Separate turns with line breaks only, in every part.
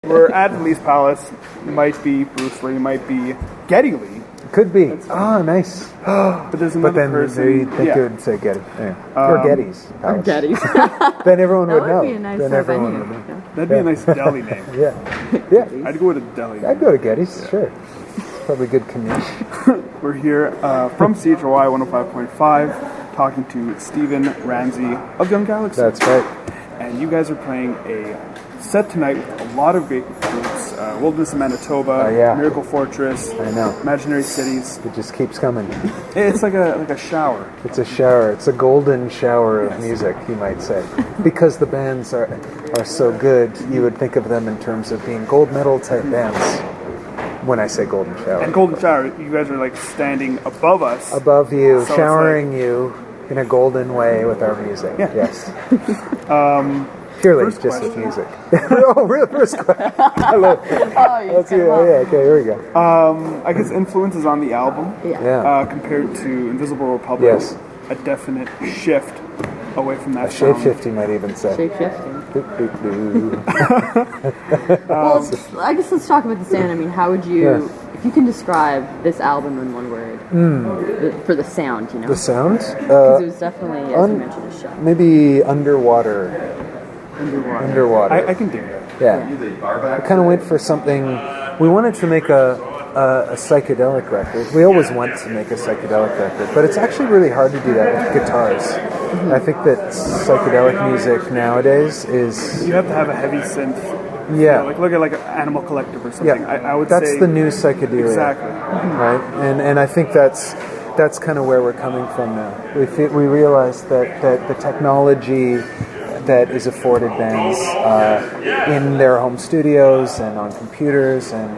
We're at the Lee's Palace. Might be Bruce Lee, might be Geddy Lee.
Could be. Oh, nice.
But there's another person.
But then they would say Geddy. Yeah. Or Geddes.
Or Geddes.
Then everyone would know.
That would be a nice
then everyone would know.
venue.
That'd be a nice deli name.
Yeah.
I'd go with a deli name.
I'd go to Geddes, sure. Probably good commute.
We're here from CHRY 105.5 talking to Stephen Ramsay of Young Galaxy.
That's right.
And you guys are playing a set tonight with a lot of great groups. Wilderness of Manitoba, Miracle Fortress,
I know.
Imaginary Cities.
It just keeps coming.
It's like a shower.
It's a shower. It's a golden shower of music, you might say. Because the bands are so good, you would think of them in terms of being gold medal type bands. When I say golden shower.
And golden shower, you guys are like standing above us.
Above you,
so
showering you in a golden way with our music.
Yeah.
Yes. Purely
First
just
question.
with music. Oh, real first question. I love it. Okay, here we go.
I guess influences on the album compared to Invisible Republic.
Yes.
A definite shift away from that
Shapeshifting might even say.
Shapeshifting.
Doo-doo-doo.
Well, I guess let's talk about the sound. I mean, how would you, if you can describe this album in one word, for the sound, you know?
The sound?
Because it was definitely, as you mentioned, a show.
Maybe underwater.
I can dig that.
Yeah. I kind of went for something. We wanted to make a psychedelic record. We always want to make a psychedelic record, but it's actually really hard to do that with guitars. I think that psychedelic music nowadays is...
You have to have a heavy synth.
Yeah.
Like look at like Animal Collective or something.
Yeah.
I would
that's
say...
the new psychedelia.
Exactly.
Right? And I think that's kind of where we're coming from now. We realize that the technology that is afforded bands in their home studios and on computers and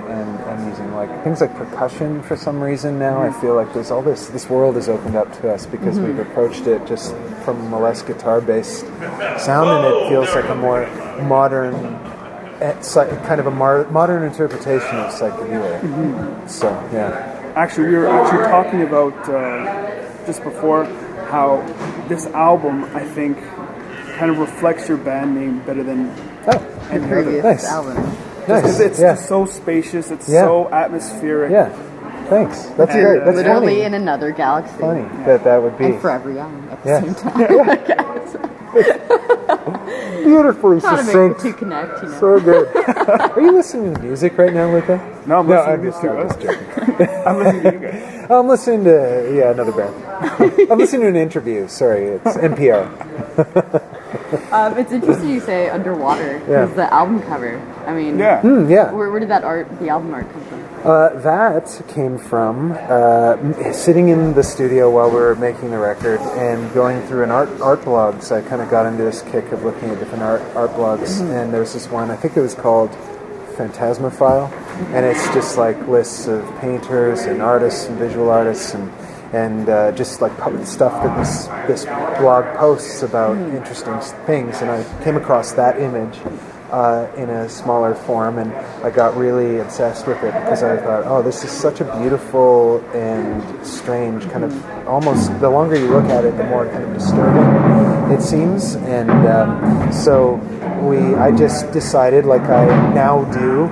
using like things like percussion for some reason now. I feel like there's all this world has opened up to us because we've approached it just from a less guitar-based sound, and it feels like a more modern kind of a modern interpretation of psychedelia. So, yeah.
Actually, we were talking about just before how this album, I think, kind of reflects your band name better than any other.
Previous album.
Because it's just so spacious, it's so atmospheric.
Yeah, thanks. That's great. That's
literally
funny.
in another galaxy.
Funny that would be.
And forever young at the same time.
Beautifully
Trying to make
succinct.
the two connect, you know.
So good. Are you listening to music right now, Luca?
No, I'm
I'm
listening
just joking.
I'm listening to you guys.
I'm listening to another band. I'm listening to an interview. Sorry, it's NPR.
It's interesting you say underwater because the album cover. I mean, where did the album art come from?
That came from sitting in the studio while we were making the record and going through an art blogs. I kind of got into this kick of looking at different art blogs, and there was this one. I think it was called Phantasmophile, and it's just like lists of painters and artists and visual artists and just like stuff that this blog posts about interesting things. And I came across that image in a smaller form, and I got really obsessed with it because I thought, oh, this is such a beautiful and strange kind of, almost the longer you look at it, the more kind of disturbing it seems. And so I just decided, like I now do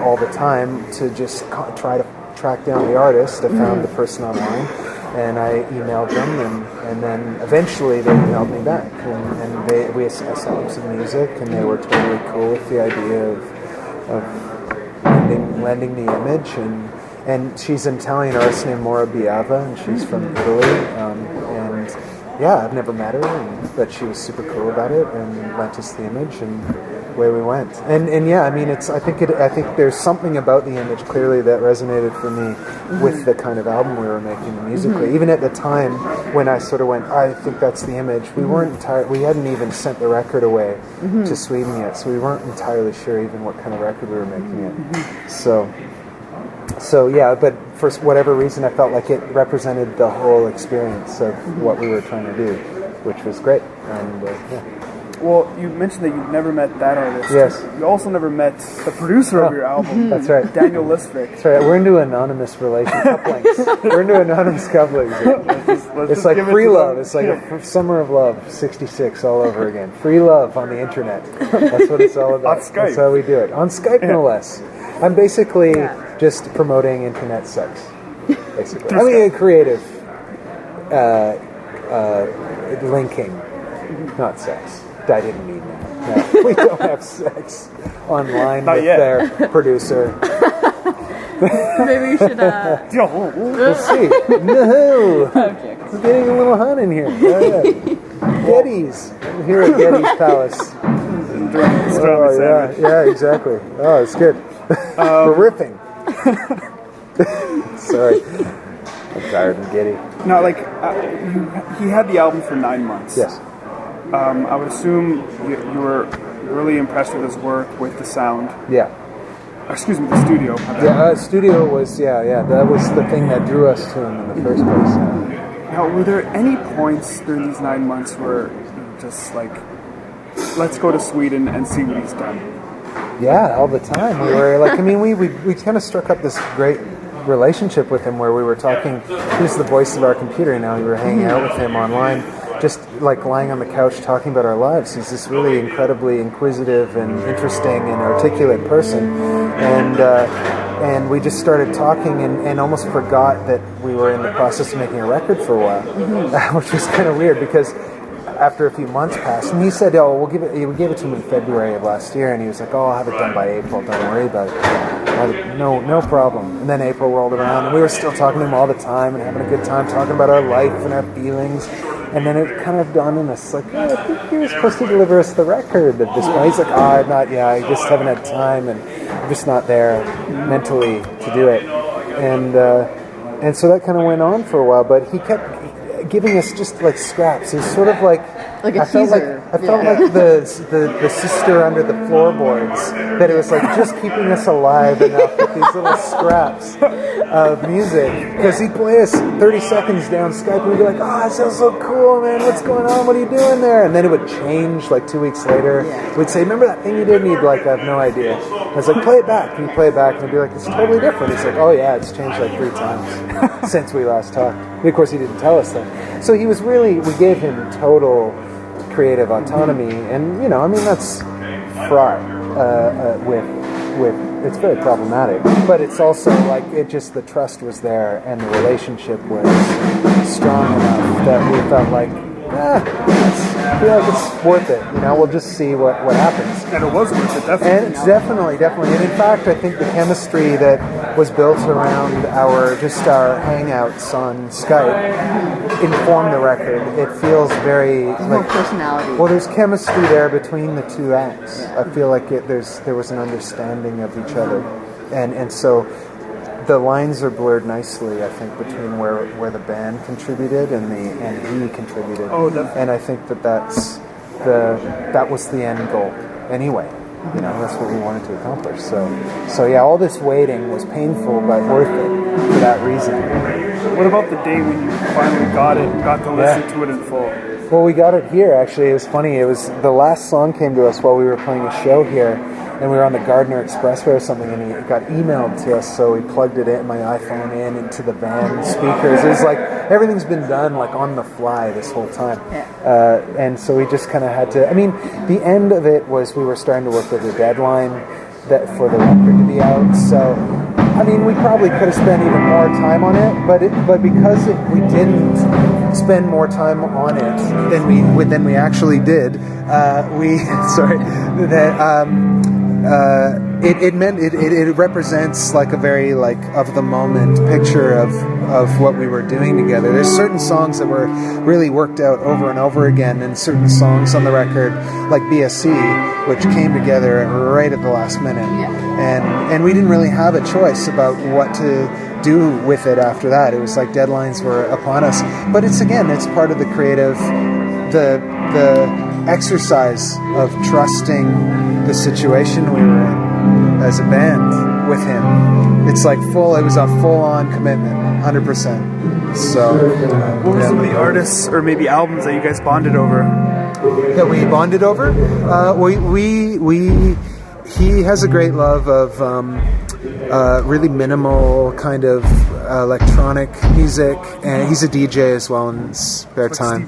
all the time, to just try to track down the artist. I found the person online, and I emailed them, and then eventually they emailed me back, and I sent them some music, and they were totally cool with the idea of lending the image, and she's an Italian artist named Maura Biava, and she's from Italy, and I've never met her, but she was super cool about it and lent us the image, and away we went. And I mean, I think there's something about the image clearly that resonated for me with the kind of album we were making musically. Even at the time when I sort of went, I think that's the image. We we hadn't even sent the record away to Sweden yet, so we weren't entirely sure even what kind of record we were making it. So yeah, but for whatever reason, I felt like it represented the whole experience of what we were trying to do, which was great. And
Well, you mentioned that you've never met that artist.
Yes.
You also never met the producer of your album.
That's right.
Daniel Lisvik.
That's right. We're into anonymous couplings. We're into anonymous couplings. It's like free love. It's like a summer of love, 66 all over again. Free love on the internet. That's what it's all about.
On Skype.
That's how we do it. On Skype, no less. I'm basically just promoting internet sex. Basically. I mean, a creative linking, not sex. I didn't mean that. No, we don't have sex online with their producer.
Maybe we should.
We'll see. No, we're getting a little hunt in here. Oh, yeah. Getty's. We're here at Getty's Palace. Yeah, exactly. Oh, it's good. We're riffing. Sorry. I'm tired and giddy.
Now, like, he had the album for 9 months.
Yes.
I would assume you were really impressed with his work, with the sound.
Yeah.
Excuse me, the studio.
Yeah, studio was, that was the thing that drew us to him in the first place.
Now, were there any points during these 9 months where you were just like, let's go to Sweden and see what he's done?
Yeah, all the time. We were like, I mean, we kind of struck up this great relationship with him where we were talking. He was the voice of our computer. Now we were hanging out with him online, just like lying on the couch talking about our lives. He's this really incredibly inquisitive and interesting and articulate person, and we just started talking and almost forgot that we were in the process of making a record for a while, which was kind of weird because after a few months passed, and he said, "Oh, we gave it to him in February of last year," and he was like, "Oh, I'll have it done by April. Don't worry about it." No problem. And then April rolled around, and we were still talking to him all the time and having a good time talking about our life and our feelings. And then it kind of dawned on us, like, I think he was supposed to deliver us the record at this point. He's like, not yet. I just haven't had time, and I'm just not there mentally to do it. And so that kind of went on for a while, but he kept giving us just like scraps. It was sort of like
a
I
teaser.
felt like the sister under the floorboards, that it was like just keeping us alive enough with these little scraps of music, because he'd play us 30 seconds down Skype and we'd be like, it sounds so cool, man, what's going on, what are you doing there? And then it would change like 2 weeks later. We'd say, remember that thing you did? And he'd like, I have no idea. I was like, play it back. Can you play it back? And he'd be like, it's totally different. He's like, oh yeah, it's changed like 3 times since we last talked. And of course he didn't tell us that. So he was really, we gave him total creative autonomy, and I mean, that's fraught with it's very problematic, but it's also like the trust was there and the relationship was strong enough that we felt like I feel like it's worth it. We'll just see what happens.
And it was worth it, definitely.
And it's definitely. And in fact, I think the chemistry that was built around our hangouts on Skype informed the record. It feels very
more personality.
Well, there's chemistry there between the two acts. I feel like there was an understanding of each other, and so the lines are blurred nicely, I think, between where the band contributed and he contributed.
Oh, definitely.
And I think that was the end goal anyway. That's what we wanted to accomplish. So yeah, all this waiting was painful but worth it for that reason.
What about the day when you finally got it and got to listen to it in full?
Well, we got it here, actually. It was funny. It was the last song came to us while we were playing a show here, and we were on the Gardner Expressway or something, and it got emailed to us, so we plugged it in, my iPhone into the van speakers. It was like everything's been done like on the fly this whole time. And so we just kind of had to, I mean, the end of it was we were starting to work with a deadline for the record to be out, so I mean, we probably could have spent even more time on it, but because we didn't spend more time on it than we actually did, it meant it represents like a very like of the moment picture of what we were doing together. There's certain songs that were really worked out over and over again, and certain songs on the record like BSC, which came together right at the last minute. And we didn't really have a choice about what to do with it after that. It was like deadlines were upon us. But it's part of the creative, the exercise of trusting the situation we were in as a band with him. It's like it was a full-on commitment, 100%. So,
what were some of the artists or maybe albums that you guys bonded over?
that we bonded over. He has a great love of really minimal kind of electronic music, and he's a DJ as well in his spare time.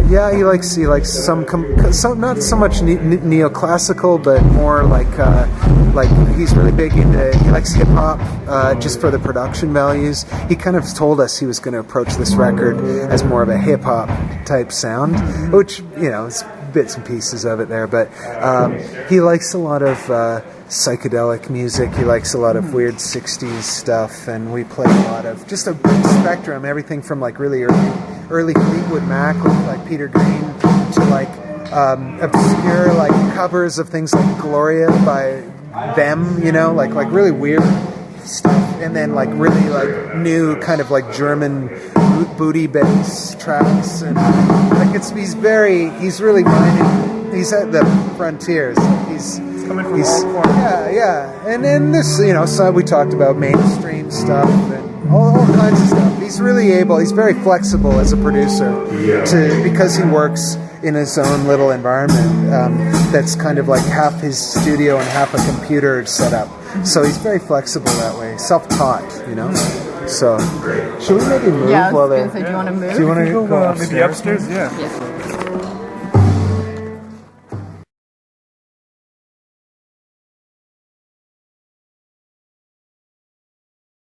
Yeah, he likes some not so much neoclassical, but more like he's really big into, he likes hip hop just for the production values. He kind of told us he was going to approach this record as more of a hip hop type sound, which, you know, it's bits and pieces of it there, but he likes a lot of psychedelic music. He likes a lot of weird 60s stuff, and we play a lot of just a big spectrum, everything from like really early Fleetwood Mac with like Peter Green to like obscure like covers of things like Gloria by them, you know, like really weird stuff, and then like really like new kind of like German booty bass tracks, and like he's really minded. He's at the frontiers. He's
coming from all corners.
Yeah, and then this, you know, so we talked about mainstream stuff and all kinds of stuff. He's really able. He's very flexible as a producer, because he works in his own little environment that's kind of like half his studio and half a computer setup. So he's very flexible that way, self-taught, you know. So, should we maybe move?
Yeah, I was going to say, do you want to move?
Do you want to go
maybe upstairs? Yeah.
Yes.